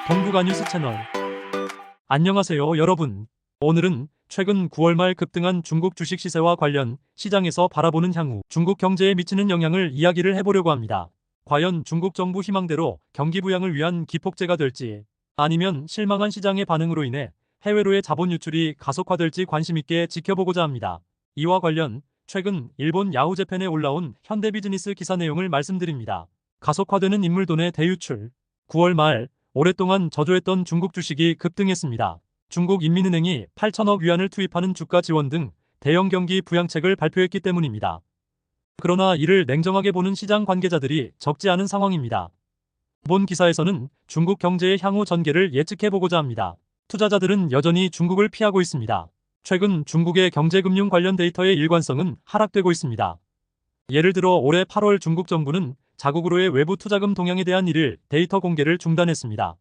동북아 뉴스 채널. 안녕하세요, 여러분. 오늘은 최근 9월 말 급등한 중국 주식 시세와 관련 시장에서 바라보는 향후 중국 경제에 미치는 영향을 이야기를 해보려고 합니다. 과연 중국 정부 희망대로 경기 부양을 위한 기폭제가 될지, 아니면 실망한 시장의 반응으로 인해 해외로의 자본 유출이 가속화될지 관심 있게 지켜보고자 합니다. 이와 관련 최근 일본 야후재팬에 올라온 현대비즈니스 기사 내용을 말씀드립니다. 가속화되는 인물돈의 대유출. 9월 말 오랫동안 저조했던 중국 주식이 급등했습니다. 중국 인민은행이 8천억 위안을 투입하는 주가 지원 등 대형 경기 부양책을 발표했기 때문입니다. 그러나 이를 냉정하게 보는 시장 관계자들이 적지 않은 상황입니다. 본 기사에서는 중국 경제의 향후 전개를 예측해보고자 합니다. 투자자들은 여전히 중국을 피하고 있습니다. 최근 중국의 경제금융 관련 데이터의 일관성은 하락되고 있습니다. 예를 들어 올해 8월 중국 정부는 자국으로의 외부 투자금 동향에 대한 1일 데이터 공개를 중단했습니다.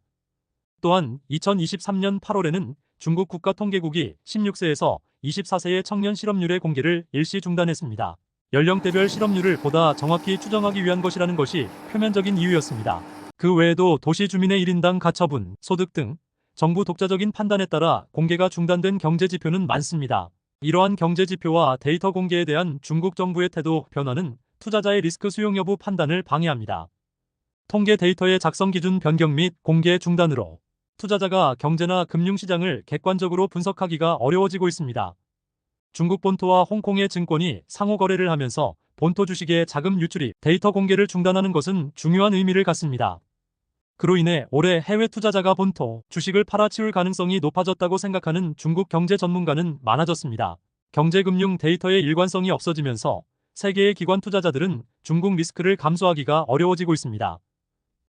또한 2023년 8월에는 중국 국가통계국이 16세에서 24세의 청년 실업률의 공개를 일시 중단했습니다. 연령대별 실업률을 보다 정확히 추정하기 위한 것이라는 것이 표면적인 이유였습니다. 그 외에도 도시 주민의 1인당 가처분, 소득 등 정부 독자적인 판단에 따라 공개가 중단된 경제 지표는 많습니다. 이러한 경제 지표와 데이터 공개에 대한 중국 정부의 태도 변화는 투자자의 리스크 수용 여부 판단을 방해합니다. 통계 데이터의 작성 기준 변경 및 공개 중단으로 투자자가 경제나 금융시장을 객관적으로 분석하기가 어려워지고 있습니다. 중국 본토와 홍콩의 증권이 상호 거래를 하면서 본토 주식의 자금 유출이 데이터 공개를 중단하는 것은 중요한 의미를 갖습니다. 그로 인해 올해 해외 투자자가 본토 주식을 팔아치울 가능성이 높아졌다고 생각하는 중국 경제 전문가는 많아졌습니다. 경제금융 데이터의 일관성이 없어지면서 세계의 기관 투자자들은 중국 리스크를 감수하기가 어려워지고 있습니다.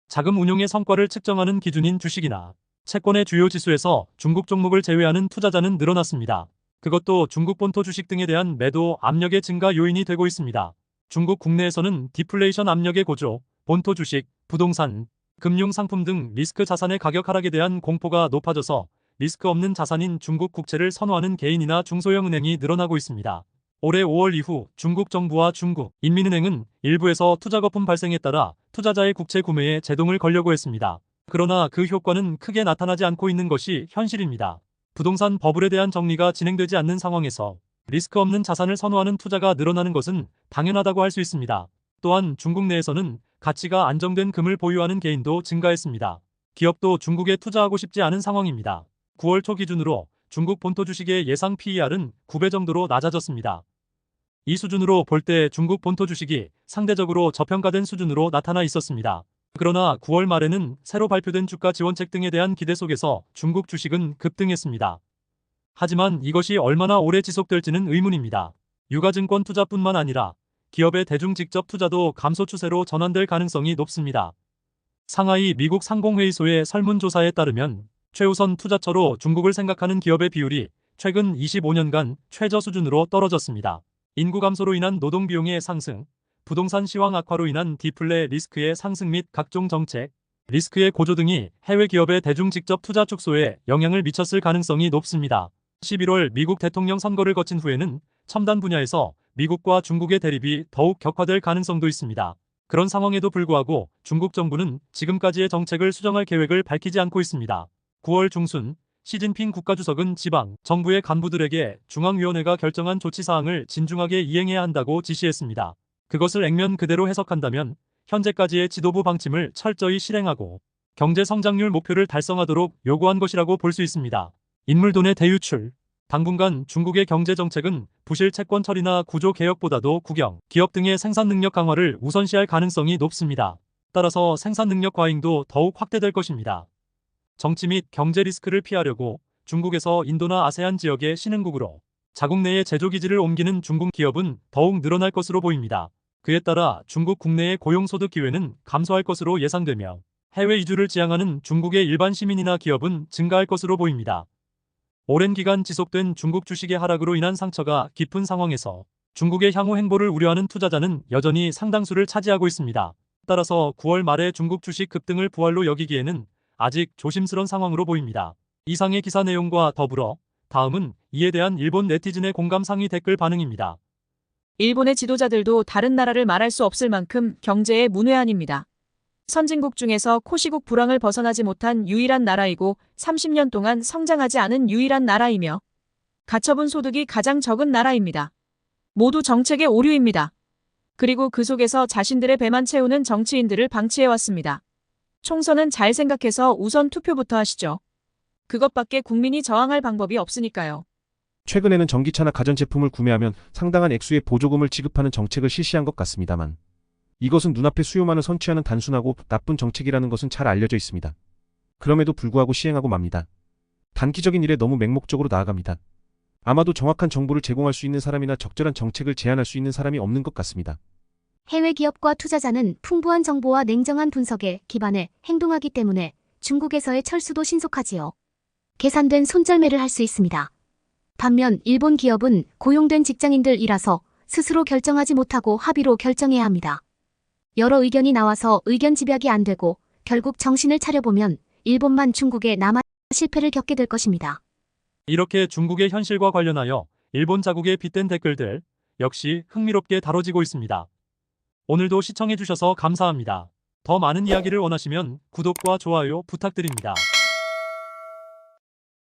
자금 운용의 성과를 측정하는 기준인 주식이나 채권의 주요 지수에서 중국 종목을 제외하는 투자자는 늘어났습니다. 그것도 중국 본토 주식 등에 대한 매도 압력의 증가 요인이 되고 있습니다. 중국 국내에서는 디플레이션 압력의 고조, 본토 주식, 부동산, 금융상품 등 리스크 자산의 가격 하락에 대한 공포가 높아져서 리스크 없는 자산인 중국 국채를 선호하는 개인이나 중소형 은행이 늘어나고 있습니다. 올해 5월 이후 중국 정부와 중국 인민은행은 일부에서 투자 거품 발생에 따라 투자자의 국채 구매에 제동을 걸려고 했습니다. 그러나 그 효과는 크게 나타나지 않고 있는 것이 현실입니다. 부동산 버블에 대한 정리가 진행되지 않는 상황에서 리스크 없는 자산을 선호하는 투자가 늘어나는 것은 당연하다고 할 수 있습니다. 또한 중국 내에서는 가치가 안정된 금을 보유하는 개인도 증가했습니다. 기업도 중국에 투자하고 싶지 않은 상황입니다. 9월 초 기준으로 중국 본토 주식의 예상 PER은 9배 정도로 낮아졌습니다. 이 수준으로 볼 때 중국 본토 주식이 상대적으로 저평가된 수준으로 나타나 있었습니다. 그러나 9월 말에는 새로 발표된 주가 지원책 등에 대한 기대 속에서 중국 주식은 급등했습니다. 하지만 이것이 얼마나 오래 지속될지는 의문입니다. 유가증권 투자뿐만 아니라 기업의 대중 직접 투자도 감소 추세로 전환될 가능성이 높습니다. 상하이 미국 상공회의소의 설문조사에 따르면 최우선 투자처로 중국을 생각하는 기업의 비율이 최근 25년간 최저 수준으로 떨어졌습니다. 인구 감소로 인한 노동 비용의 상승, 부동산 시황 악화로 인한 디플레 리스크의 상승 및 각종 정책, 리스크의 고조 등이 해외 기업의 대중 직접 투자 축소에 영향을 미쳤을 가능성이 높습니다. 11월 미국 대통령 선거를 거친 후에는 첨단 분야에서 미국과 중국의 대립이 더욱 격화될 가능성도 있습니다. 그런 상황에도 불구하고 중국 정부는 지금까지의 정책을 수정할 계획을 밝히지 않고 있습니다. 9월 중순 시진핑 국가주석은 지방 정부의 간부들에게 중앙위원회가 결정한 조치사항을 진중하게 이행해야 한다고 지시했습니다. 그것을 액면 그대로 해석한다면 현재까지의 지도부 방침을 철저히 실행하고 경제 성장률 목표를 달성하도록 요구한 것이라고 볼 수 있습니다. 인물돈의 대유출. 당분간 중국의 경제 정책은 부실 채권 처리나 구조 개혁보다도 국영, 기업 등의 생산 능력 강화를 우선시할 가능성이 높습니다. 따라서 생산 능력 과잉도 더욱 확대될 것입니다. 정치 및 경제 리스크를 피하려고 중국에서 인도나 아세안 지역의 신흥국으로 자국 내의 제조기지를 옮기는 중국 기업은 더욱 늘어날 것으로 보입니다. 그에 따라 중국 국내의 고용소득 기회는 감소할 것으로 예상되며 해외 이주를 지향하는 중국의 일반 시민이나 기업은 증가할 것으로 보입니다. 오랜 기간 지속된 중국 주식의 하락으로 인한 상처가 깊은 상황에서 중국의 향후 행보를 우려하는 투자자는 여전히 상당수를 차지하고 있습니다. 따라서 9월 말에 중국 주식 급등을 부활로 여기기에는 아직 조심스러운 상황으로 보입니다. 이상의 기사 내용과 더불어 다음은 이에 대한 일본 네티즌의 공감 상위 댓글 반응입니다. 일본의 지도자들도 다른 나라를 말할 수 없을 만큼 경제의 문외한입니다. 선진국 중에서 코시국 불황을 벗어나지 못한 유일한 나라이고 30년 동안 성장하지 않은 유일한 나라이며 가처분 소득이 가장 적은 나라입니다. 모두 정책의 오류입니다. 그리고 그 속에서 자신들의 배만 채우는 정치인들을 방치해왔습니다. 총선은 잘 생각해서 우선 투표부터 하시죠. 그것밖에 국민이 저항할 방법이 없으니까요. 최근에는 전기차나 가전제품을 구매하면 상당한 액수의 보조금을 지급하는 정책을 실시한 것 같습니다만 이것은 눈앞에 수요만을 선취하는 단순하고 나쁜 정책이라는 것은 잘 알려져 있습니다. 그럼에도 불구하고 시행하고 맙니다. 단기적인 일에 너무 맹목적으로 나아갑니다. 아마도 정확한 정보를 제공할 수 있는 사람이나 적절한 정책을 제안할 수 있는 사람이 없는 것 같습니다. 해외 기업과 투자자는 풍부한 정보와 냉정한 분석에 기반해 행동하기 때문에 중국에서의 철수도 신속하지요. 계산된 손절매를 할 수 있습니다. 반면 일본 기업은 고용된 직장인들이라서 스스로 결정하지 못하고 합의로 결정해야 합니다. 여러 의견이 나와서 의견 집약이 안 되고 결국 정신을 차려보면 일본만 중국에 남아 실패를 겪게 될 것입니다. 이렇게 중국의 현실과 관련하여 일본 자국의 빗댄 댓글들 역시 흥미롭게 다뤄지고 있습니다. 오늘도 시청해주셔서 감사합니다. 더 많은 이야기를 원하시면 구독과 좋아요 부탁드립니다.